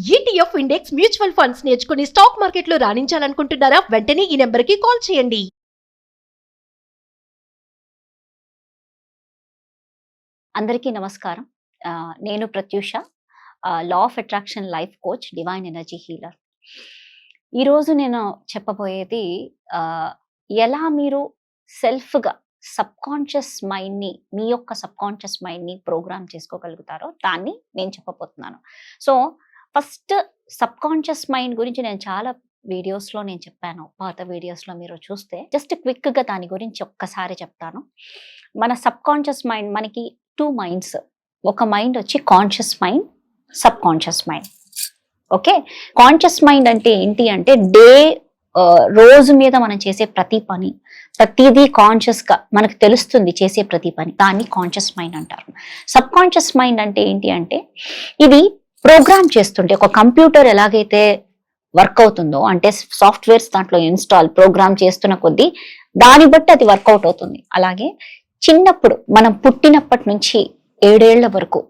ETF index mutual funds నేర్చుకుని stock మార్కెట్లో రాణించాలనుకుంటున్నారా? వెంటనే ఈ నెంబర్కి కాల్ చేయండి. అందరికీ నమస్కారం. నేను Pratyusha, law of attraction life coach, divine energy healer. ఈరోజు నేను చెప్పబోయేది ఎలా మీరు సెల్ఫ్గా సబ్కాన్షియస్ మైండ్ని, మీ యొక్క సబ్కాన్షియస్ మైండ్ని ప్రోగ్రామ్ చేసుకోగలుగుతారో దాన్ని నేను చెప్పబోతున్నాను. సో ఫస్ట్ సబ్కాన్షియస్ మైండ్ గురించి నేను చాలా వీడియోస్లో నేను చెప్పాను. పాత వీడియోస్లో మీరు చూస్తే జస్ట్ క్విక్గా దాని గురించి ఒక్కసారి చెప్తాను. మన సబ్కాన్షియస్ మైండ్, మనకి 2 మైండ్స్. ఒక మైండ్ వచ్చి conscious mind, sub conscious mind. Okay, conscious mind అంటే ఏంటి అంటే రోజు మీద మనం చేసే ప్రతిదీ కాన్షియస్గా మనకు తెలుస్తుంది, చేసే ప్రతి పని, దాన్ని కాన్షియస్ మైండ్ అంటారు. సబ్ కాన్షియస్ మైండ్ అంటే ఏంటి అంటే ఇది ప్రోగ్రామ్ చేస్తుంటే, ఒక కంప్యూటర్ ఎలాగైతే వర్క్ అవుతుందో, అంటే సాఫ్ట్వేర్స్ దాంట్లో ఇన్స్టాల్ ప్రోగ్రామ్ చేస్తున్న కొద్దీ దాన్ని బట్టి అది వర్కౌట్ అవుతుంది. అలాగే చిన్నప్పుడు మనం పుట్టినప్పటి నుంచి 7 ఏళ్ల వరకు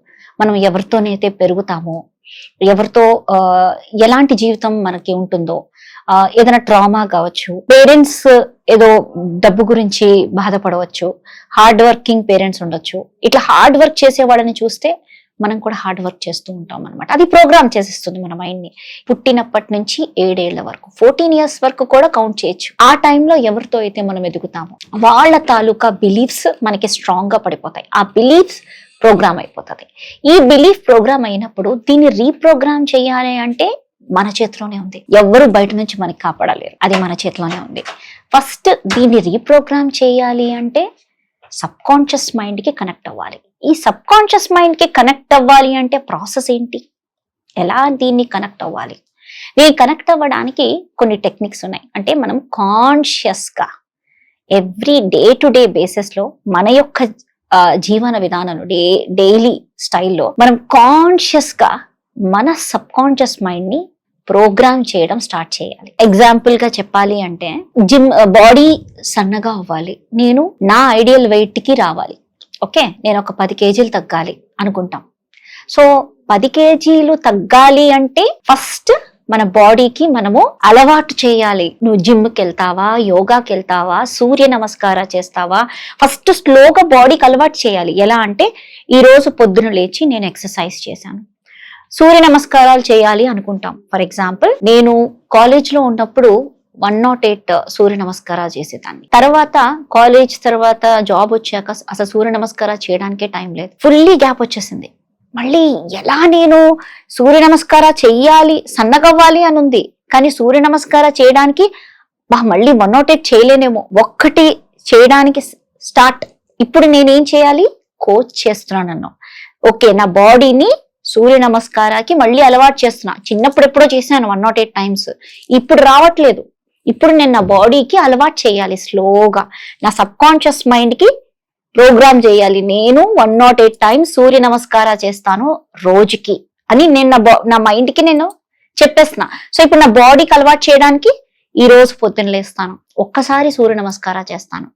మనం ఎవరితోనైతే పెరుగుతామో, ఎవరితో ఎలాంటి జీవితం మనకి ఉంటుందో, ఏదైనా ట్రామా కావచ్చు, పేరెంట్స్ ఏదో డబ్బు గురించి బాధపడవచ్చు, హార్డ్ వర్కింగ్ పేరెంట్స్ ఉండొచ్చు. ఇట్లా హార్డ్ వర్క్ చేసే వాళ్ళని చూస్తే మనం కూడా హార్డ్ వర్క్ చేస్తూ ఉంటాం అనమాట. అది ప్రోగ్రామ్ చేసేస్తుంది మన మైండ్ని. పుట్టినప్పటి నుంచి 7 ఏళ్ల వరకు, 14 ఇయర్స్ వరకు కూడా కౌంట్ చేయొచ్చు. ఆ టైంలో ఎవరితో అయితే మనం ఎదుగుతామో వాళ్ళ తాలూకా బిలీఫ్స్ మనకి స్ట్రాంగ్ గా పడిపోతాయి. ఆ బిలీఫ్స్ ప్రోగ్రామ్ అయిపోతుంది. ఈ బిలీఫ్ ప్రోగ్రామ్ అయినప్పుడు దీన్ని రీప్రోగ్రామ్ చేయాలి అంటే మన చేతిలోనే ఉంది. ఎవ్వరు బయట నుంచి మనకి కాపాడలేరు, అది మన చేతిలోనే ఉంది. ఫస్ట్ దీన్ని రీప్రోగ్రామ్ చేయాలి అంటే సబ్ కాన్షియస్ మైండ్ కి కనెక్ట్ అవ్వాలి. ఈ సబ్ కాన్షియస్ మైండ్ కి కనెక్ట్ అవ్వాలి అంటే ప్రాసెస్ ఏంటి, ఎలా దీన్ని కనెక్ట్ అవ్వాలి? దీన్ని కనెక్ట్ అవ్వడానికి కొన్ని టెక్నిక్స్ ఉన్నాయి. అంటే మనం కాన్షియస్ గా every day to day basis లో మన యొక్క జీవన విధానం, డైలీ స్టైల్లో మనం కాన్షియస్ గా మన సబ్ కాన్షియస్ మైండ్ ని ప్రోగ్రామ్ చేయడం స్టార్ట్ చేయాలి. ఎగ్జాంపుల్ గా చెప్పాలి అంటే బాడీ సన్నగా అవ్వాలి, నేను నా ఐడియల్ వెయిట్ కి రావాలి. ఓకే, నేను ఒక 10 కేజీలు తగ్గాలి అనుకుంటాం. సో 10 కేజీలు తగ్గాలి అంటే ఫస్ట్ మన బాడీకి మనము అలవాటు చేయాలి. నువ్వు జిమ్కి వెళ్తావా, యోగాకి వెళ్తావా, సూర్య నమస్కారం చేస్తావా, ఫస్ట్ స్లోగా బాడీకి అలవాటు చేయాలి. ఎలా అంటే ఈ రోజు పొద్దున లేచి నేను ఎక్సర్సైజ్ చేశాను, సూర్య నమస్కారాలు చేయాలి అనుకుంటాం. ఫర్ ఎగ్జాంపుల్, నేను కాలేజ్లో ఉన్నప్పుడు 108 సూర్య నమస్కారాలు చేసేదాన్ని. తర్వాత కాలేజ్ తర్వాత జాబ్ వచ్చాక అసలు సూర్య నమస్కారాలు చేయడానికే టైం లేదు, ఫుల్లీ గ్యాప్ వచ్చేసింది. మళ్ళీ ఎలా నేను సూర్య నమస్కారం చెయ్యాలి, సన్నగవ్వాలి అని ఉంది, కానీ సూర్య నమస్కారం చేయడానికి మళ్ళీ 108 చేయలేనేమో, ఒక్కటి చేయడానికి స్టార్ట్. ఇప్పుడు నేనేం చేయాలి, కోచ్ చేస్తున్నాను. ఓకే, నా బాడీని సూర్య నమస్కారానికి మళ్ళీ అలవాటు చేస్తున్నా. చిన్నప్పుడు ఎప్పుడో చేశాను 108 టైమ్స్, ఇప్పుడు రావట్లేదు. ఇప్పుడు నేను నా బాడీకి అలవాటు చేయాలి స్లోగా, నా సబ్ కాన్షియస్ మైండ్ కి ప్రోగ్రామ్ చేయాలి. నేను 108 టైమ్స్ సూర్య నమస్కారం చేస్తాను రోజుకి అని నేను నా మైండ్ కి నేను చెప్పేస్తున్నా. సో ఇప్పుడు నా బాడీకి అలవాటు చేయడానికి ఈ రోజు పొద్దున లేస్తాను, ఒక్కసారి సూర్య నమస్కారం చేస్తాను,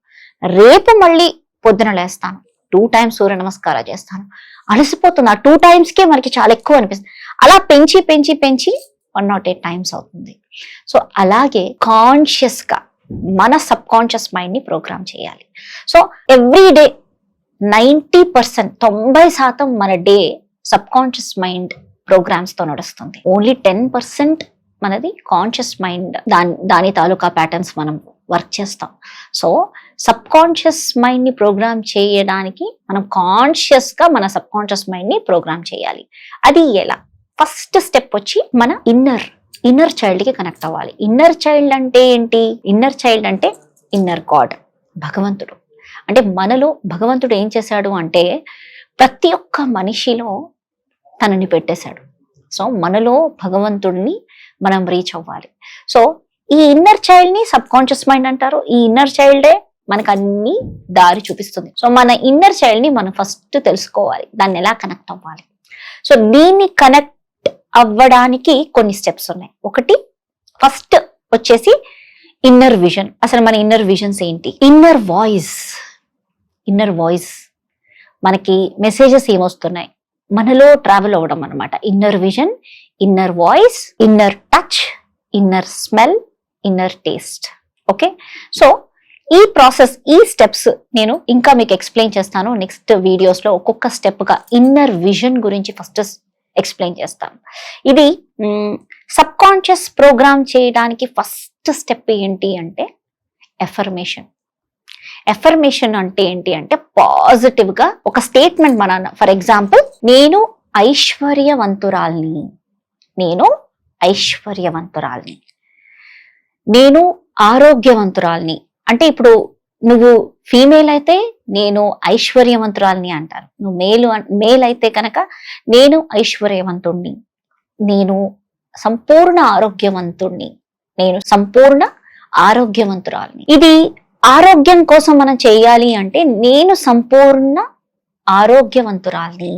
రేపు మళ్ళీ పొద్దున లేస్తాను, 2 టైమ్స్ సూర్య నమస్కారం చేస్తాను. అలసిపోతుంది, ఆ 2 టైమ్స్కే మనకి చాలా ఎక్కువ అనిపిస్తుంది. అలా పెంచి పెంచి పెంచి 108 టైమ్స్ అవుతుంది. సో అలాగే కాన్షియస్ గా మన సబ్ కాన్షియస్ మైండ్ ని ప్రోగ్రామ్ చేయాలి. సో ఎవ్రీ డే 90%, 90% మన day subconscious mind programs తో నడుస్తుంది. ఓన్లీ 10% మనది కాన్షియస్ మైండ్, దాని తాలూకా ప్యాటర్న్స్ మనం వర్క్ చేస్తాం. సో సబ్ కాన్షియస్ మైండ్ ని ప్రోగ్రామ్ చేయడానికి మనం కాన్షియస్ గా మన సబ్ కాన్షియస్ మైండ్ ని ప్రోగ్రామ్ చేయాలి. అది ఎలా? ఫస్ట్ స్టెప్ వచ్చి మన ఇన్నర్ చైల్డ్ కి కనెక్ట్ అవ్వాలి. ఇన్నర్ చైల్డ్ అంటే ఏంటి? ఇన్నర్ చైల్డ్ అంటే ఇన్నర్ గాడ్, భగవంతుడు. అంటే మనలో భగవంతుడు ఏం చేశాడు అంటే ప్రతి ఒక్క మనిషిలో తనని పెట్టేశాడు. సో మనలో భగవంతుడిని మనం రీచ్ అవ్వాలి. సో ఈ ఇన్నర్ చైల్డ్ ని సబ్ కాన్షియస్ మైండ్ అంటారు. ఈ ఇన్నర్ చైల్డే మనకు అన్ని దారి చూపిస్తుంది. సో మన ఇన్నర్ చైల్డ్ ని మనం ఫస్ట్ తెలుసుకోవాలి, దాన్ని ఎలా కనెక్ట్ అవ్వాలి. సో దీన్ని కనెక్ట్ అవ్వడానికి కొన్ని స్టెప్స్ ఉన్నాయి. ఒకటి, ఫస్ట్ వచ్చేసి ఇన్నర్ విజన్. అసలు మన ఇన్నర్ విజన్స్ ఏంటి? ఇన్నర్ వాయిస్ మనకి మెసేజెస్ ఏమొస్తున్నాయి, మనలో ట్రావెల్ అవ్వడం అనమాట. Inner vision, inner voice, inner touch, inner smell, inner taste. Okay, so ఈ ప్రాసెస్, ఈ స్టెప్స్ నేను ఇంకా మీకు ఎక్స్ప్లెయిన్ చేస్తాను నెక్స్ట్ వీడియోస్ లో. ఒక్కొక్క స్టెప్ గా ఇన్నర్ విజన్ గురించి ఫస్ట్ ఎక్స్ప్లెయిన్ చేస్తాను. ఇది సబ్ కాన్షియస్ ప్రోగ్రామ్ చేయడానికి ఫస్ట్ స్టెప్ ఏంటి అంటే ఎఫర్మేషన్. ఎఫర్మేషన్ అంటే ఏంటి అంటే పాజిటివ్ గా ఒక స్టేట్మెంట్ మన, ఫర్ ఎగ్జాంపుల్, నేను ఐశ్వర్యవంతురాల్ని, నేను ఐశ్వర్యవంతురాల్ని, నేను ఆరోగ్యవంతురాల్ని. అంటే ఇప్పుడు నువ్వు ఫీమేల్ అయితే నేను ఐశ్వర్యవంతురాల్ని అంటారు, నువ్వు మేల్ అయితే కనుక నేను ఐశ్వర్యవంతుణ్ణి, నేను సంపూర్ణ ఆరోగ్యవంతుణ్ణి, నేను సంపూర్ణ ఆరోగ్యవంతురాల్ని. ఇది ఆరోగ్యం కోసం మనం చేయాలి అంటే నేను సంపూర్ణ ఆరోగ్యవంతురాల్ని,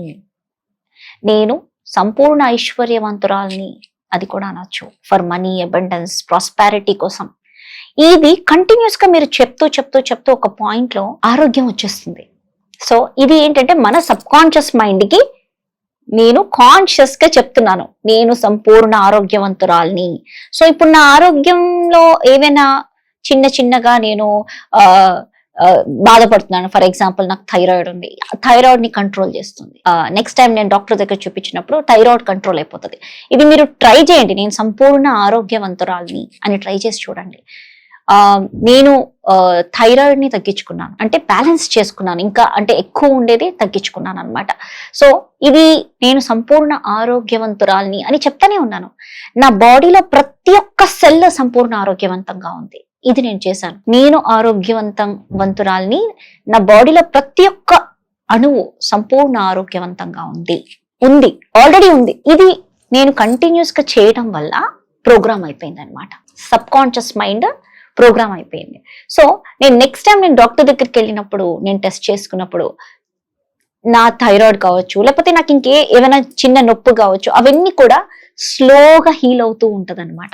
నేను సంపూర్ణ ఐశ్వర్యవంతురాల్ని, అది కూడా అనొచ్చు. ఫర్ మనీ, అబండెన్స్, ప్రాస్పారిటీ కోసం. ఇది కంటిన్యూస్ గా మీరు చెప్తూ చెప్తూ చెప్తూ ఒక పాయింట్ లో ఆరోగ్యం వచ్చేస్తుంది. సో ఇది ఏంటంటే మన సబ్ కాన్షియస్ మైండ్ కి నేను కాన్షియస్ గా చెప్తున్నాను, నేను సంపూర్ణ ఆరోగ్యవంతురాల్ని. సో ఇప్పుడు నా ఆరోగ్యంలో ఏవైనా చిన్నగా నేను బాధపడుతున్నాను. ఫర్ ఎగ్జాంపుల్, నాకు థైరాయిడ్ ఉంది, థైరాయిడ్ ని కంట్రోల్ చేస్తుంది. నెక్స్ట్ టైం నేను డాక్టర్ దగ్గర చూపించినప్పుడు థైరాయిడ్ కంట్రోల్ అయిపోతుంది. ఇది మీరు ట్రై చేయండి, నేను సంపూర్ణ ఆరోగ్యవంతురాల్ని అని ట్రై చేసి చూడండి. నేను థైరాయిడ్ ని తగ్గించుకున్నాను, అంటే బ్యాలెన్స్ చేసుకున్నాను, ఇంకా అంటే ఎక్కువ ఉండేది తగ్గించుకున్నాను అనమాట. సో ఇది నేను సంపూర్ణ ఆరోగ్యవంతురాల్ని అని చెప్తానే ఉన్నాను. నా బాడీలో ప్రతి ఒక్క సెల్ సంపూర్ణ ఆరోగ్యవంతంగా ఉంది. ఇది నేను చేశాను. నేను ఆరోగ్యవంతురాల్ని, నా బాడీలో ప్రతి ఒక్క అణువు సంపూర్ణ ఆరోగ్యవంతంగా ఉంది, ఆల్రెడీ ఉంది. ఇది నేను కంటిన్యూస్ గా చేయడం వల్ల ప్రోగ్రామ్ అయిపోయింది అనమాట. సబ్ కాన్షియస్ మైండ్ ప్రోగ్రామ్ అయిపోయింది. సో నేను నెక్స్ట్ టైం నేను డాక్టర్ దగ్గరికి వెళ్ళినప్పుడు, నేను టెస్ట్ చేసుకున్నప్పుడు నా థైరాయిడ్ కావచ్చు, లేకపోతే నాకు ఏమైనా చిన్న నొప్పి కావచ్చు, అవన్నీ కూడా స్లోగా హీల్ అవుతూ ఉంటది అనమాట.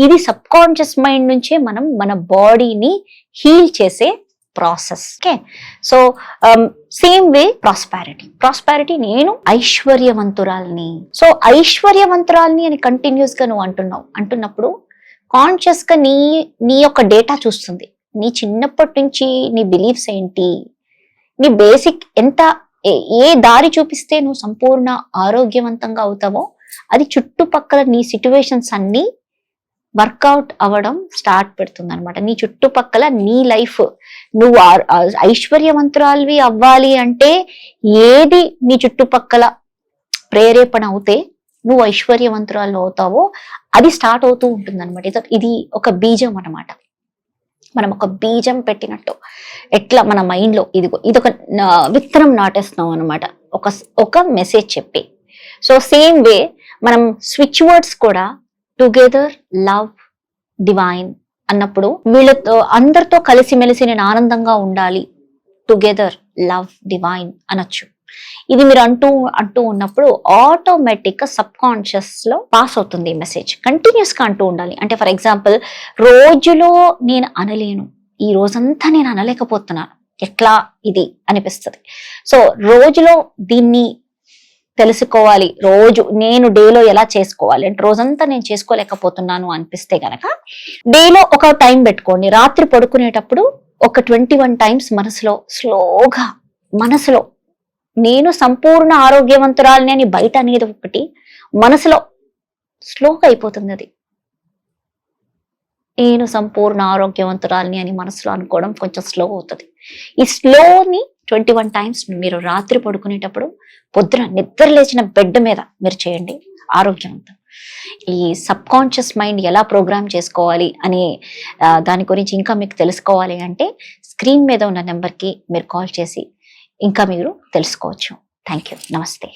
ఇది సబ్ కాన్షియస్ మైండ్ నుంచే మనం మన బాడీని హీల్ చేసే process. Okay, so same way prosperity, నేను ఐశ్వర్యవంతురాల్ని. సో ఐశ్వర్యవంతురాల్ని అని కంటిన్యూస్ గా నువ్వు అంటున్నప్పుడు కాన్షియస్ గా నీ యొక్క డేటా చూస్తుంది. నీ చిన్నప్పటి నుంచి నీ బిలీఫ్స్ ఏంటి, నీ బేసిక్ ఎంత, ఏ దారి చూపిస్తే నువ్వు సంపూర్ణ ఆరోగ్యవంతంగా అవుతావో అది చుట్టుపక్కల నీ సిచ్యువేషన్స్ అన్ని వర్కౌట్ అవ్వడం స్టార్ట్ పెడుతుంది అనమాట. నీ చుట్టుపక్కల నీ లైఫ్, నువ్వు ఐశ్వర్యవంతురాల్వి అవ్వాలి అంటే ఏది నీ చుట్టుపక్కల ప్రేరేపణ అవుతే నువ్వు ఐశ్వర్యవంతురాలు అవుతావో అది స్టార్ట్ అవుతూ ఉంటుంది అనమాట. ఇది ఒక బీజం అనమాట. మనం ఒక బీజం పెట్టినట్టు ఎట్లా మన మైండ్ లో ఇదొక విత్తనం నాటేస్తున్నాం అనమాట, ఒక మెసేజ్ చెప్పి. సో సేమ్ వే మనం స్విచ్ వర్డ్స్ కూడా టుగెదర్, లవ్, డివైన్ అన్నప్పుడు వీళ్ళతో అందరితో కలిసిమెలిసి నేను ఆనందంగా ఉండాలి, టుగెదర్, లవ్, డివైన్ అనొచ్చు. ఇది మీరు అంటూ ఉన్నప్పుడు ఆటోమేటిక్ గా సబ్ కాన్షియస్ లో పాస్ అవుతుంది ఈ మెసేజ్. కంటిన్యూస్ గా అంటూ ఉండాలి. అంటే ఫర్ ఎగ్జాంపుల్, రోజులో నేను అనలేను, ఈ రోజంతా నేను అనలేకపోతున్నాను, ఎట్లా ఇది అనిపిస్తుంది. సో రోజులో దీన్ని తెలుసుకోవాలి, రోజు నేను డేలో ఎలా చేసుకోవాలి అంటే రోజంతా నేను చేసుకోలేకపోతున్నాను అనిపిస్తే గనక డేలో ఒక టైం పెట్టుకోండి. రాత్రి పడుకునేటప్పుడు ఒక 21 టైమ్స్ మనసులో నేను సంపూర్ణ ఆరోగ్యవంతురాలని అని బయట అనేది ఒకటి, మనసులో స్లోగా అయిపోతుంది అది. నేను సంపూర్ణ ఆరోగ్యవంతురాలని అని మనసులో అనుకోవడం కొంచెం స్లో అవుతుంది. ఈ స్లోని 21 టైమ్స్ మీరు రాత్రి పడుకునేటప్పుడు, పొద్దున నిద్ర లేచిన బెడ్ మీద మీరు చేయండి, ఆరోగ్యవంతం. ఈ సబ్ కాన్షియస్ మైండ్ ఎలా ప్రోగ్రామ్ చేసుకోవాలి అనే దాని గురించి ఇంకా మీకు తెలుసుకోవాలి అంటే స్క్రీన్ మీద ఉన్న నెంబర్కి మీరు కాల్ చేసి ఇంకా మీరు తెలుసుకోవచ్చు. Thank you. నమస్తే.